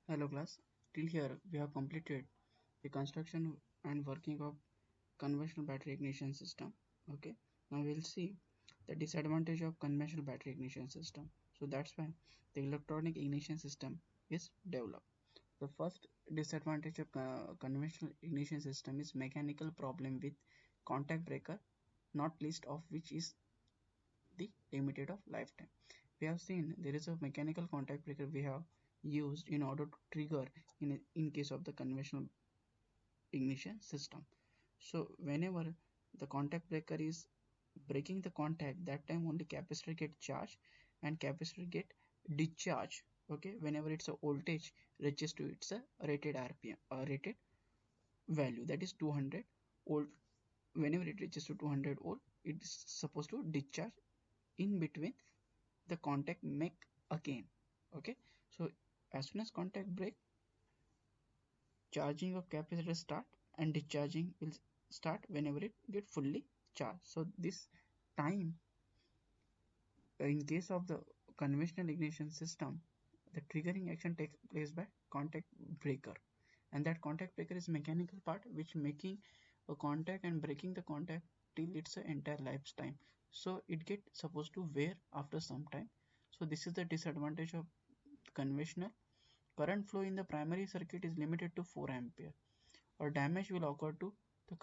Hello class, till here we have completed the construction and working of conventional battery ignition system. Okay, now we'll see the disadvantage of conventional battery ignition system. So that's why the electronic ignition system is developed. The first disadvantage of conventional ignition system is mechanical problem with contact breaker, not least of which is the limited of lifetime. We have seen there is a mechanical contact breaker we have used in order to trigger in case of the conventional ignition system. So whenever the contact breaker is breaking the contact, that time only capacitor get charged and capacitor get discharged. Okay, whenever it's a voltage reaches to its a rated rpm rated value, that is 200 volt. Whenever it reaches to 200 volt, it is supposed to discharge in between the contact make again. Okay, so as soon as contact break, charging of capacitor start and discharging will start whenever it get fully charged. So this time, in case of the conventional ignition system, the triggering action takes place by contact breaker, and that contact breaker is mechanical part which making a contact and breaking the contact till its entire lifetime. So it get supposed to wear after some time. So this is the disadvantage of conventional. Current flow in the primary circuit is limited to 4 ampere, or damage will occur to the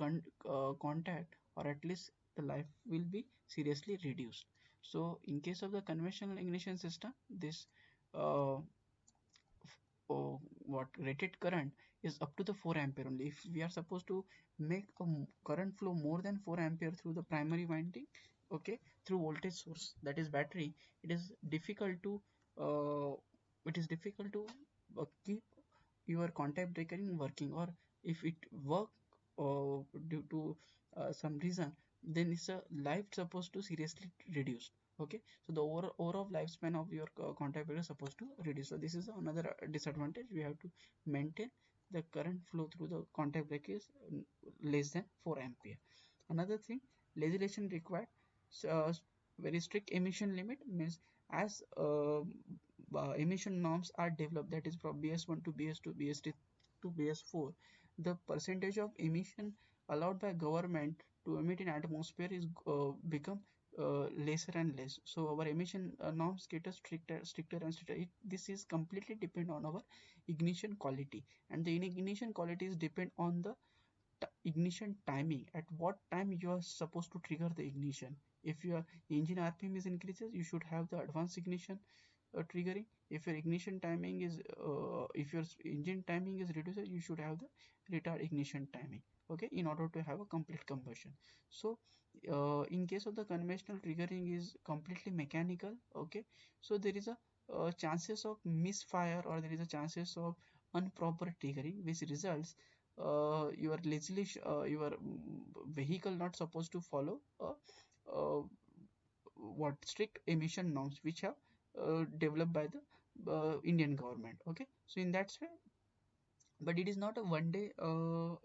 contact, or at least the life will be seriously reduced. So in case of the conventional ignition system, this uh, what rated current is up to the 4 ampere only. If we are supposed to make a current flow more than 4 ampere through the primary winding, okay, through voltage source, that is battery, it is difficult to uh, keep your contact breaker in working, or if it work due to some reason, then it's a life supposed to seriously reduce. Okay, so the overall lifespan of your contact breaker is supposed to reduce. So this is another disadvantage. We have to maintain the current flow through the contact breaker is less than 4 ampere. Another thing, legislation required uh, very strict emission limit, means as emission norms are developed, that is from BS1 to BS2, BS3 to BS4, the percentage of emission allowed by government to emit in atmosphere is become lesser and less. So our emission norms get a stricter and stricter. This is completely depend on our ignition quality, and the ignition quality is depend on the ignition timing. At what time you are supposed to trigger the ignition. If your engine rpm is increases, you should have the advanced ignition triggering. If your ignition timing is if your engine timing is reduced, you should have the retard ignition timing, okay, in order to have a complete combustion. So in case of the conventional triggering is completely mechanical. Okay, so there is a chances of misfire, or there is a chances of improper triggering, which results your your vehicle not supposed to follow uh, what strict emission norms which have developed by the Indian government. Okay, so in that way, but it is not a one day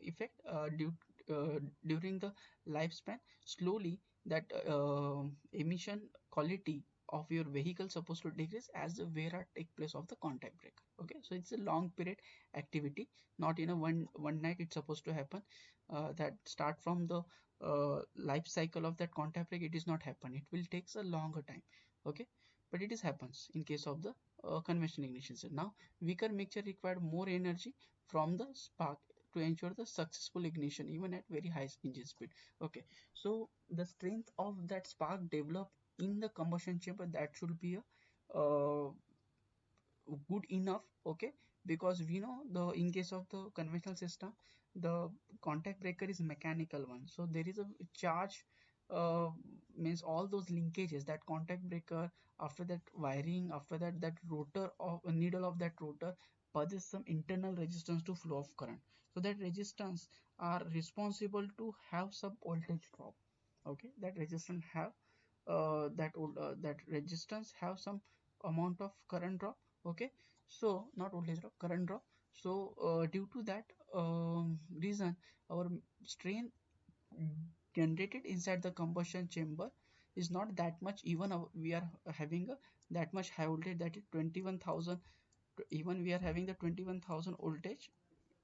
effect. During the lifespan, slowly that emission quality of your vehicle supposed to decrease as the wear or take place of the contact breaker. Okay, so it's a long period activity, not in a one night it's supposed to happen. That start from the life cycle of that contact break, it is not happen, it will takes a longer time. Okay, but it is happens in case of the conventional ignition. So now weaker mixture required more energy from the spark to ensure the successful ignition even at very high engine speed. Okay, so the strength of that spark developed in the combustion chamber, that should be a good enough. Okay, because we know the in case of the conventional system, the contact breaker is mechanical one, so there is a charge, uh, means all those linkages, that contact breaker, after that wiring, after that that rotor of a needle of that rotor possess some internal resistance to flow of current. So that resistance are responsible to have some voltage drop. Okay, that resistance have that resistance have some amount of current drop. Okay, so not voltage drop, current drop. So due to that reason, our strain generated inside the combustion chamber is not that much. Even we are having a that much high voltage, that is 21,000 even we are having the 21,000 voltage,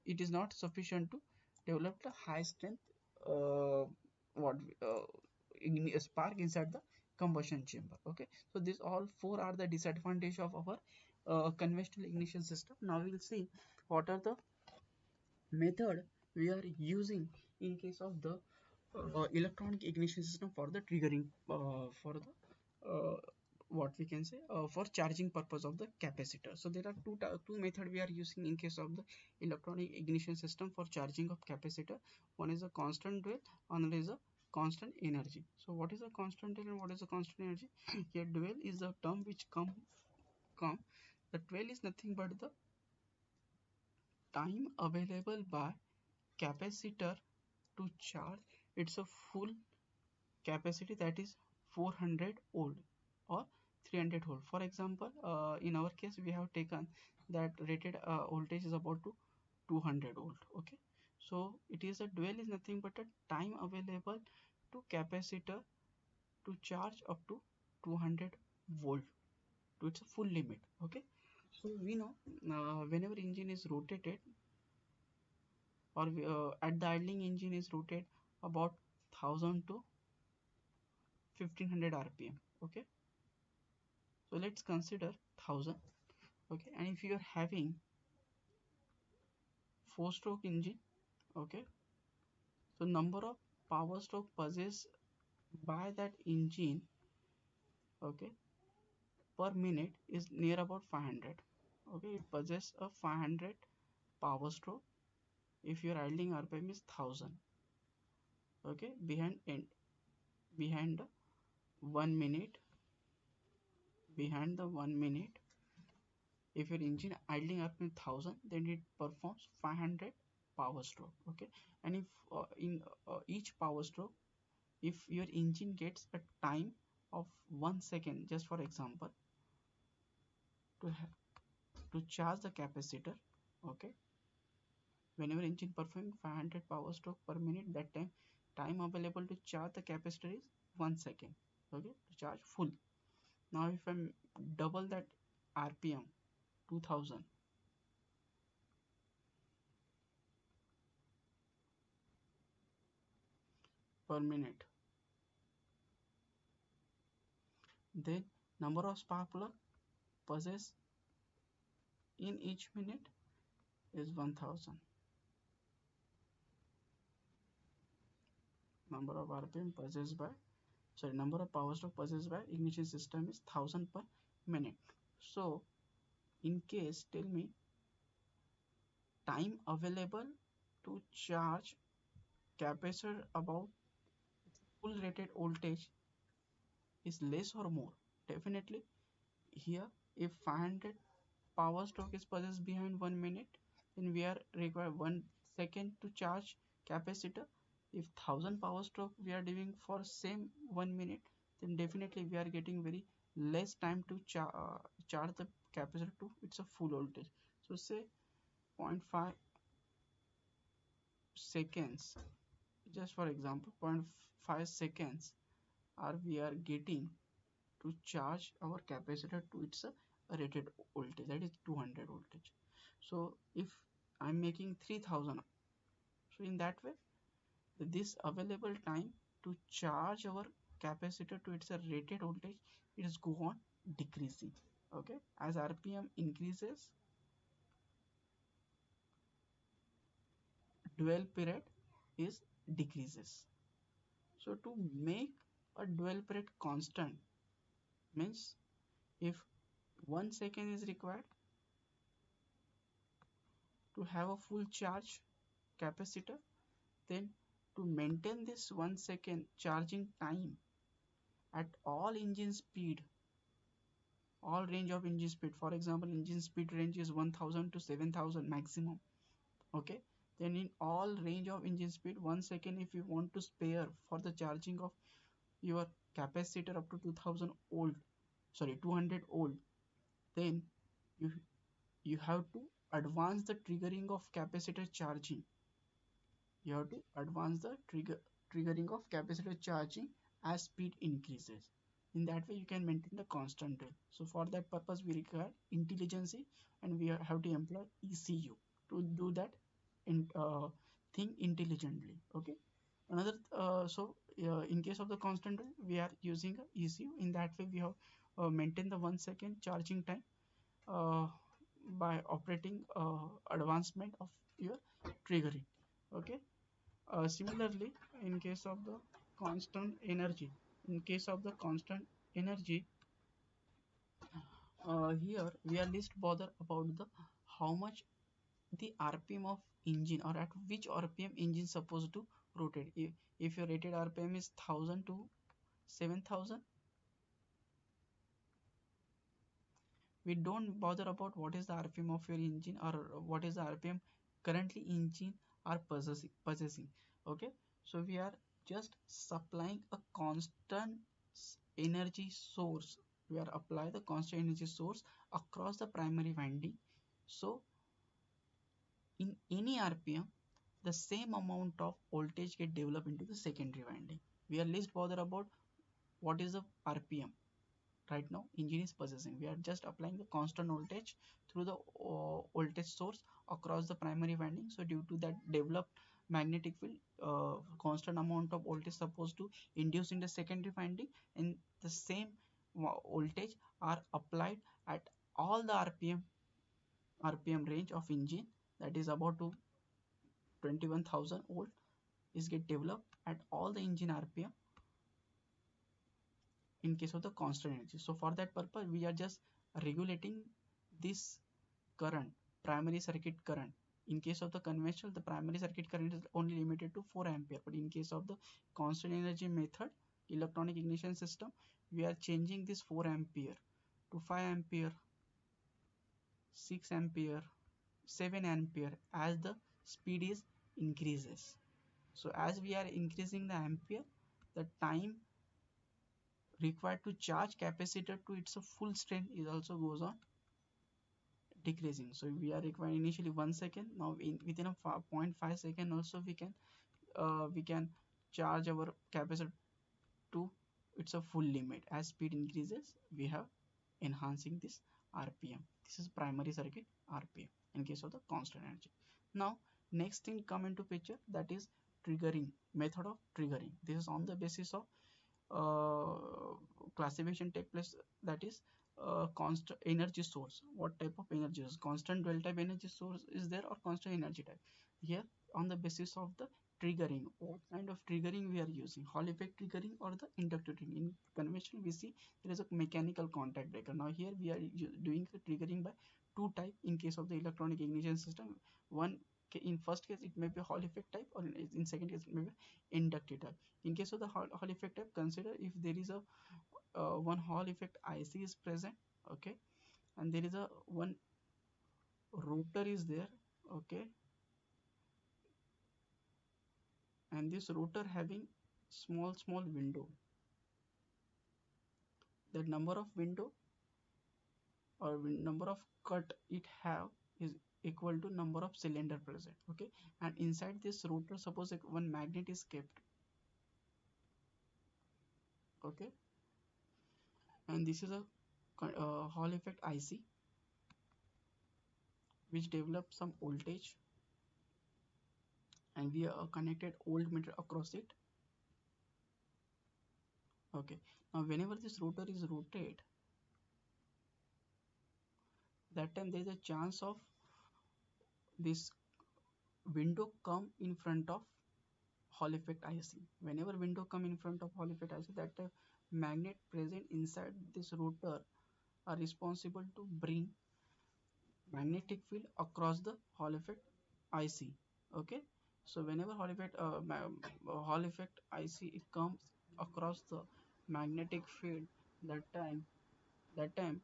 it is not sufficient to develop the high strength uh, what spark inside the combustion chamber. Okay, so these all four are the disadvantage of our conventional ignition system. Now we will see what are the method we are using in case of the electronic ignition system for the triggering for the what we can say for charging purpose of the capacitor. So there are two method we are using in case of the electronic ignition system for charging of capacitor. One is a constant dwell, another is a constant energy. So what is a constant dwell and what is a constant energy? Here dwell is the term which come the dwell is nothing but the time available by capacitor to charge its a full capacity, that is 400 volt or 300 volt. For example, in our case we have taken that rated voltage is about to 200 volt. Okay, so it is a dual is nothing but a time available to capacitor to charge up to 200 volt to its full limit. Okay, so we know whenever engine is rotated or at the idling engine is rotated about 1000 to 1500 rpm. Okay, so let's consider 1000. Okay, and if you are having four stroke engine, okay, so number of power stroke possessed by that engine, okay, per minute is near about 500. Okay, it possesses a 500 power stroke if your idling rpm is 1000. Okay, behind the 1 minute, behind the 1 minute, if your engine idling rpm 1000, then it performs 500 power stroke. Okay, and if in each power stroke, if your engine gets a time of 1 second, just for example, to charge the capacitor. Okay, whenever engine performing 500 power stroke per minute, that time available to charge the capacitor is 1 second. Okay, to charge full. Now if I'm double that rpm 2000 per minute, then number of spark plug possessed in each minute is 1000. Number of rpm possessed by, sorry, number of power stroke possessed by ignition system is 1000 per minute. So in case, tell me, time available to charge capacitor about full rated voltage is less or more? Definitely here, if 500 power stroke is possessed behind 1 minute, then we are require 1 second to charge capacitor. If 1000 power stroke we are doing for same 1 minute, then definitely we are getting very less time to charge the capacitor to its a full voltage. So say zero point 0.5 seconds, just for example, zero point 0.5 seconds are we are getting to charge our capacitor to its rated voltage, that is 200 voltage. So if I'm making 3000, so in that way this available time to charge our capacitor to its rated voltage, it is go on decreasing. Okay, as rpm increases, dwell period is decreases. So to make a dwell period constant means, if 1 second is required to have a full charge capacitor, then to maintain this 1 second charging time at all engine speed, all range of engine speed, for example engine speed range is 1000 to 7000 maximum. Okay, then in all range of engine speed, 1 second if you want to spare for the charging of your capacitor up to 2000 volt, sorry 200 volt, then you you have to advance the triggering of capacitor charging. You have to advance the triggering of capacitor charging as speed increases. In that way you can maintain the constant drill. So for that purpose we require intelligence, and we have to employ ECU to do that in thing intelligently. Okay. Another in case of the constant drill we are using a ECU. In that way we have maintain the 1 second charging time uh, by operating advancement of your triggering. Okay. Similarly, in case of the constant energy, in case of the constant energy, here we are least bother about the how much the RPM of engine, or at which RPM engine supposed to rotate. If your rated RPM is 1000 to 7000, we don't bother about what is the RPM of your engine, or what is the RPM currently engine are possessing. Okay, so we are just supplying a constant energy source. We are apply the constant energy source across the primary winding. So in any RPM, the same amount of voltage get developed into the secondary winding. We are least bother about what is the RPM right now engine is possessing. We are just applying the constant voltage through the voltage source across the primary winding. So due to that developed magnetic field, constant amount of voltage supposed to induce in the secondary winding, and the same voltage are applied at all the RPM range of engine, that is about to 21,000 volt is get developed at all the engine RPM in case of the constant energy. So for that purpose we are just regulating this current, primary circuit current. In case of the conventional, the primary circuit current is only limited to 4 ampere, but in case of the constant energy method electronic ignition system, we are changing this 4 ampere to 5 ampere, 6 ampere, 7 ampere as the speed is increases. So as we are increasing the ampere, the time required to charge capacitor to its full strength is also goes on decreasing. So we are requiring initially 1 second. Now within a 0.5 second also we can charge our capacitor to its a full limit. As speed increases, we have enhancing this RPM. This is primary circuit RPM in case of the constant energy. Now next thing come into picture, that is triggering, method of triggering. This is on the basis of classification take place, that is constant energy source. What type of energy is constant dwell type energy source is there, or constant energy type? Here on the basis of the triggering, what kind of triggering we are using, Hall effect triggering or the inductive triggering. In conventional we see there is a mechanical contact breaker. Now here we are doing the triggering by two type. In case of the electronic ignition system, one in first case it may be Hall effect type, or in second case it may be inductive type. In case of the Hall effect type, consider if there is a one Hall effect IC is present. Okay, and there is a one rotor is there. Okay, and this rotor having small window. The number of window or number of cut it have is equal to number of cylinder present. Okay, and inside this rotor, suppose like one magnet is kept. Okay, and this is a Hall effect IC which develops some voltage, and we are connected voltmeter across it. Okay, now whenever this rotor is rotate, that time there is a chance of this window come in front of Hall effect IC. Whenever window come in front of Hall effect IC, that time magnet present inside this rotor are responsible to bring magnetic field across the Hall effect IC. Okay, so whenever Hall effect IC it comes across the magnetic field, that time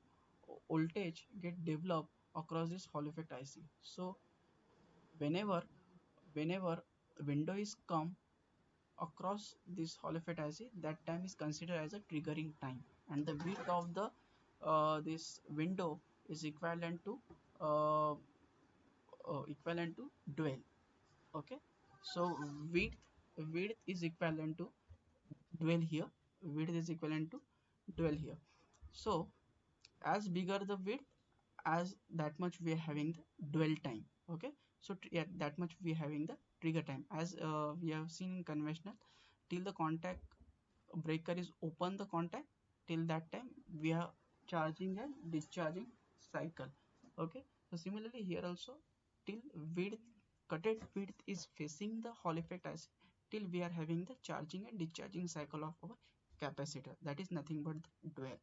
voltage get developed across this Hall effect IC. So whenever whenever window is come across this Hall effect IC, that time is considered as a triggering time, and the width of the this window is uh, equivalent to dwell. Okay, so width width is equivalent to dwell here. Width is equivalent to dwell here. So as bigger the width, as that much we are having the dwell time. Okay, so yeah, that much we are having the trigger time. As we have seen in conventional, till the contact breaker is open the contact, till that time we are charging and discharging cycle. Okay, so similarly here also, till width, cutted width is facing the Hall effect as, till we are having the charging and discharging cycle of our capacitor, that is nothing but the dwell.